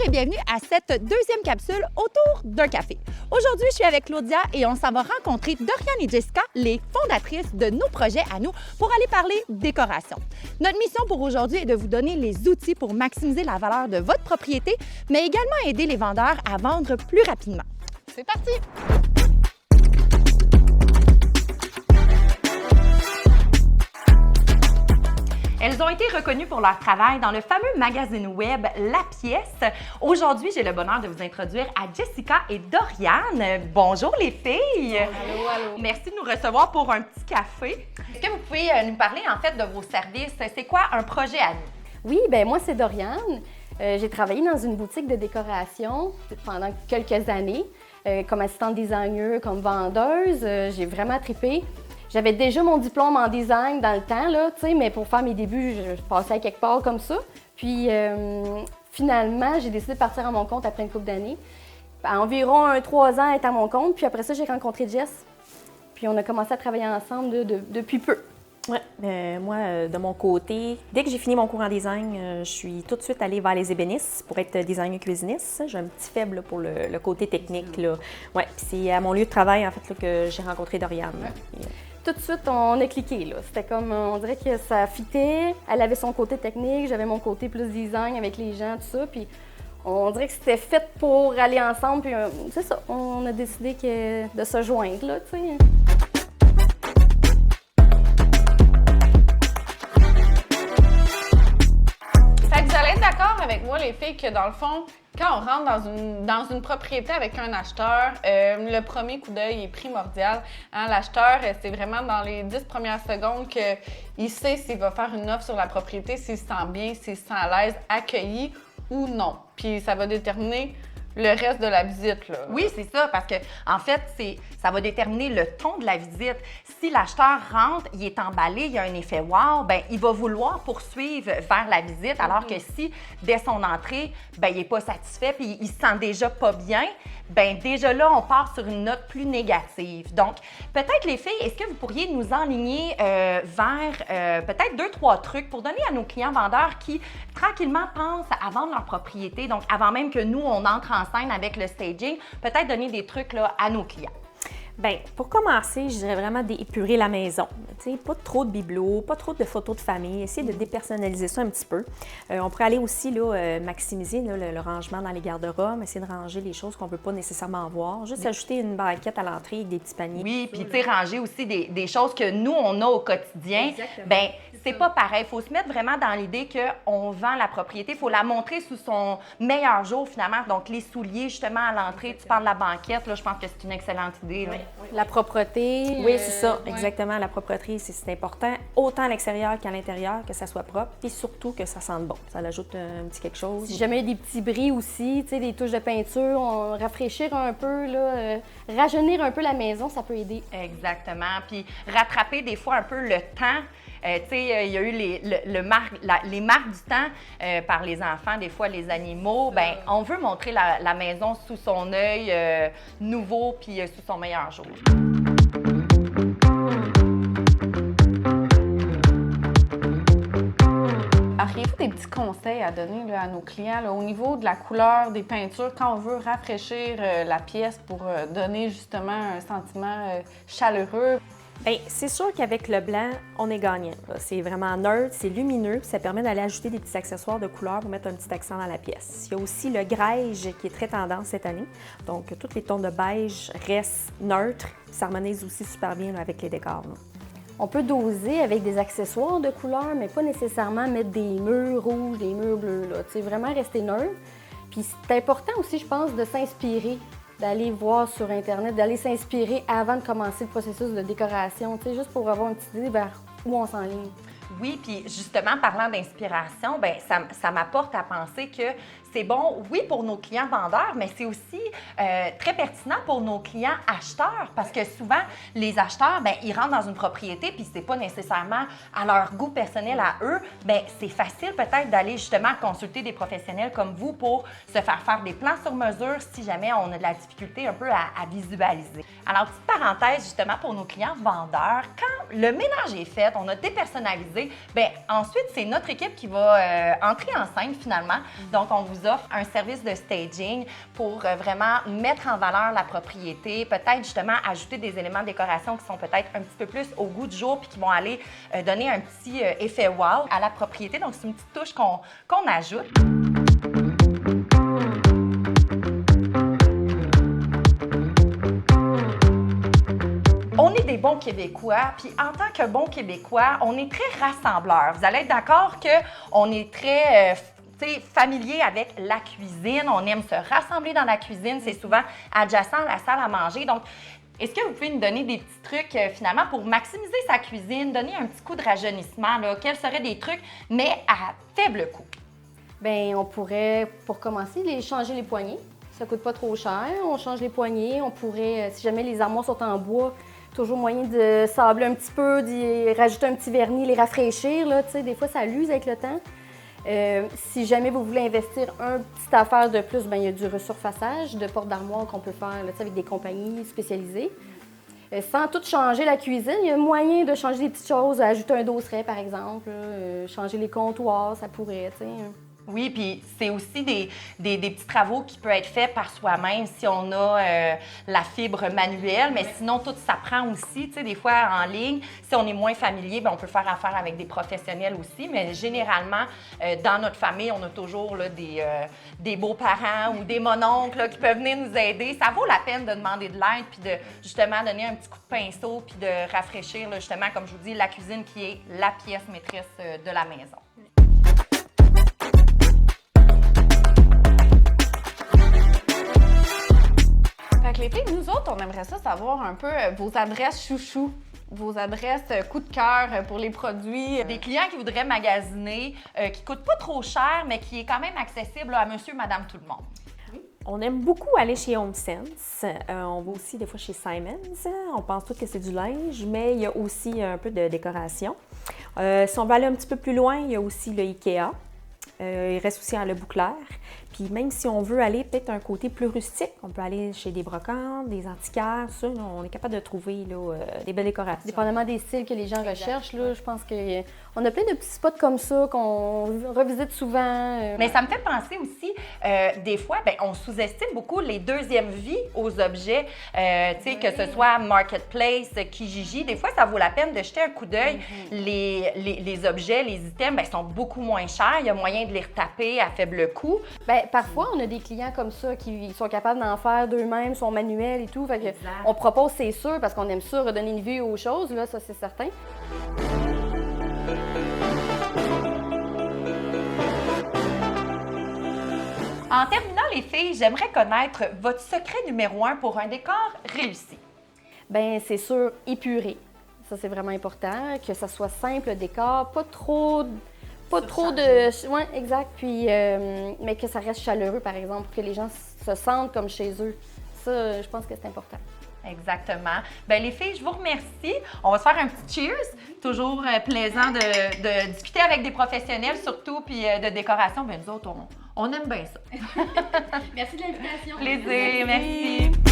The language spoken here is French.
Bienvenue à cette deuxième capsule autour d'un café. Aujourd'hui, je suis avec Claudia et on s'en va rencontrer Doriane et Jessica, les fondatrices de nos projets à nous, pour aller parler décoration. Notre mission pour aujourd'hui est de vous donner les outils pour maximiser la valeur de votre propriété, mais également aider les vendeurs à vendre plus rapidement. C'est parti! Elles ont été reconnues pour leur travail dans le fameux magazine web La Pièce. Aujourd'hui, j'ai le bonheur de vous introduire à Jessica et Doriane. Bonjour les filles! Allô, allô! Merci de nous recevoir pour un petit café. Est-ce que vous pouvez nous parler en fait de vos services? C'est quoi un projet à nous? Oui, bien moi c'est Doriane. J'ai travaillé dans une boutique de décoration pendant quelques années, comme assistante designer, comme vendeuse. J'ai vraiment trippé. J'avais déjà mon diplôme en design dans le temps, là, mais pour faire mes débuts, je passais à quelque part comme ça. Puis finalement, j'ai décidé de partir à mon compte après une couple d'années. Environ 3 ans être à mon compte, puis après ça, j'ai rencontré Jess. Puis on a commencé à travailler ensemble depuis peu. Oui, moi, de mon côté, dès que j'ai fini mon cours en design, je suis tout de suite allée vers les ébénistes pour être designer cuisiniste. J'ai un petit faible là, pour le côté technique. Là. Ouais, puis c'est à mon lieu de travail, en fait, là, que j'ai rencontré Doriane. Ouais. Tout de suite, on a cliqué, là. C'était comme, on dirait que ça fitait. Elle avait son côté technique, j'avais mon côté plus design avec les gens, tout ça. Puis on dirait que c'était fait pour aller ensemble. Puis c'est ça, on a décidé de se joindre, là, tu sais. Fait que vous allez être d'accord avec moi, les filles, que dans le fond, quand on rentre dans une propriété avec un acheteur, le premier coup d'œil est primordial. Hein? L'acheteur, c'est vraiment dans les 10 premières secondes qu'il sait s'il va faire une offre sur la propriété, s'il se sent bien, s'il se sent à l'aise, accueilli ou non. Puis ça va déterminer le reste de la visite, là. Oui, c'est ça, parce que en fait, ça va déterminer le ton de la visite. Si l'acheteur rentre, il est emballé, il y a un effet wow, bien, il va vouloir poursuivre vers la visite, alors que si, dès son entrée, bien, il n'est pas satisfait puis il se sent déjà pas bien, bien, déjà là, on part sur une note plus négative. Donc, peut-être les filles, est-ce que vous pourriez nous enligner vers peut-être 2-3 trucs pour donner à nos clients vendeurs qui, tranquillement, pensent à vendre leur propriété, donc avant même que nous, on entre en scène avec le staging, peut-être donner des trucs là, à nos clients? Bien, pour commencer, je dirais vraiment d'épurer la maison. Tu sais, pas trop de bibelots, pas trop de photos de famille, essayer de dépersonnaliser ça un petit peu. On pourrait aller aussi là, maximiser là, le rangement dans les garde-robes, essayer de ranger les choses qu'on ne veut pas nécessairement voir, juste ajouter une banquette à l'entrée avec des petits paniers. Oui, puis tu sais, ranger aussi des choses que nous, on a au quotidien. Bien, c'est pas pareil. Il faut se mettre vraiment dans l'idée qu'on vend la propriété. Il faut la montrer sous son meilleur jour, finalement. Donc, les souliers, justement, à l'entrée, tu parles de la banquette, là, je pense que c'est une excellente idée. Là. Oui. La propreté. Oui, c'est ça, exactement. La propreté, c'est important, autant à l'extérieur qu'à l'intérieur, que ça soit propre, et surtout que ça sente bon. Ça ajoute un petit quelque chose. Si jamais il y a des petits bris aussi, tu sais, des touches de peinture, rafraîchir un peu, là, rajeunir un peu la maison, ça peut aider. Exactement. Puis rattraper des fois un peu le temps. Tu sais, il y a eu les marques du temps par les enfants, des fois les animaux. Bien, on veut montrer la maison sous son œil nouveau puis sous son meilleur jour. Auriez-vous des petits conseils à donner là, à nos clients là, au niveau de la couleur des peintures quand on veut rafraîchir la pièce pour donner justement un sentiment chaleureux? Bien, c'est sûr qu'avec le blanc, on est gagnant. C'est vraiment neutre, c'est lumineux, puis ça permet d'aller ajouter des petits accessoires de couleur pour mettre un petit accent dans la pièce. Il y a aussi le grège qui est très tendance cette année. Donc, tous les tons de beige restent neutres, puis ça harmonise aussi super bien là, avec les décors. Là. On peut doser avec des accessoires de couleur, mais pas nécessairement mettre des murs rouges, des murs bleus. Là. Tu sais, vraiment rester neutre. Puis c'est important aussi, je pense, de s'inspirer, d'aller voir sur Internet, d'aller s'inspirer avant de commencer le processus de décoration, tu sais, juste pour avoir une petite idée vers où on s'enligne. Oui, puis justement, parlant d'inspiration, ben ça m'apporte à penser que c'est bon, oui, pour nos clients vendeurs, mais c'est aussi très pertinent pour nos clients acheteurs parce que souvent, les acheteurs, ben ils rentrent dans une propriété puis c'est pas nécessairement à leur goût personnel à eux. Ben c'est facile peut-être d'aller justement consulter des professionnels comme vous pour se faire des plans sur mesure si jamais on a de la difficulté un peu à visualiser. Alors, petite parenthèse justement pour nos clients vendeurs, quand le ménage est fait, on a dépersonnalisé, ben ensuite, c'est notre équipe qui va entrer en scène finalement. Donc, on vous offre un service de staging pour vraiment mettre en valeur la propriété, peut-être justement ajouter des éléments de décoration qui sont peut-être un petit peu plus au goût du jour puis qui vont aller donner un petit effet wow à la propriété. Donc, c'est une petite touche qu'on ajoute. On est des bons Québécois, puis en tant que bons Québécois, on est très rassembleurs. Vous allez être d'accord qu'on est très familier avec la cuisine. On aime se rassembler dans la cuisine. C'est souvent adjacent à la salle à manger. Donc, est-ce que vous pouvez nous donner des petits trucs finalement pour maximiser sa cuisine, donner un petit coup de rajeunissement? Là? Quels seraient des trucs, mais à faible coût? Bien, on pourrait, pour commencer, changer les poignées. Ça coûte pas trop cher. On change les poignées. On pourrait, si jamais les armoires sont en bois, toujours moyen de sabler un petit peu, d'y rajouter un petit vernis, les rafraîchir. Là, des fois, ça l'use avec le temps. Si jamais vous voulez investir une petite affaire de plus, bien, il y a du resurfaçage de porte d'armoire qu'on peut faire là, avec des compagnies spécialisées. Sans tout changer la cuisine, il y a moyen de changer des petites choses, ajouter un dosseret par exemple, changer les comptoirs, ça pourrait, tu sais. Oui, puis c'est aussi des petits travaux qui peuvent être faits par soi-même si on a la fibre manuelle, mais sinon, tout s'apprend aussi. Tu sais, des fois, en ligne, si on est moins familier, bien, on peut faire affaire avec des professionnels aussi, mais généralement, dans notre famille, on a toujours là, des beaux-parents ou des mononcles là, qui peuvent venir nous aider. Ça vaut la peine de demander de l'aide puis de justement donner un petit coup de pinceau puis de rafraîchir, là, justement, comme je vous dis, la cuisine qui est la pièce maîtresse de la maison. Fait que les filles, nous autres, on aimerait ça savoir un peu vos adresses chouchous, vos adresses coup de cœur pour les produits. Des clients qui voudraient magasiner, qui ne coûtent pas trop cher, mais qui est quand même accessible à monsieur, madame, tout le monde. On aime beaucoup aller chez HomeSense. On va aussi des fois chez Simons. On pense tous que c'est du linge, mais il y a aussi un peu de décoration. Si on va aller un petit peu plus loin, il y a aussi le IKEA. Il reste aussi en Le Bouclair. Puis même si on veut aller peut-être un côté plus rustique, on peut aller chez des brocantes, des antiquaires, ça, là, on est capable de trouver là, des belles décorations. Dépendamment des styles que les gens recherchent, là, je pense qu'on a plein de petits spots comme ça qu'on revisite souvent. Mais ça me fait penser aussi, des fois, bien, on sous-estime beaucoup les deuxièmes vies aux objets, tu sais, que ce soit Marketplace, Kijiji. Des fois, ça vaut la peine de jeter un coup d'œil. Les objets, les items, bien, sont beaucoup moins chers. Il y a moyen de les retaper à faible coût. Bien, parfois, on a des clients comme ça qui sont capables d'en faire d'eux-mêmes, son manuel et tout. Fait que on propose, c'est sûr, parce qu'on aime ça, redonner une vie aux choses, là, ça c'est certain. En terminant, les filles, j'aimerais connaître votre secret numéro 1 pour un décor réussi. Bien, c'est sûr, épurer. Ça, c'est vraiment important, que ça soit simple, le décor, pas trop de... Oui, exact. Puis, mais que ça reste chaleureux, par exemple, pour que les gens se sentent comme chez eux. Ça, je pense que c'est important. Exactement. Bien, les filles, je vous remercie. On va se faire un petit cheers. Toujours plaisant de discuter avec des professionnels, surtout, puis de décoration. Bien, nous autres, on aime bien ça. Merci de l'invitation. Plaisir, merci.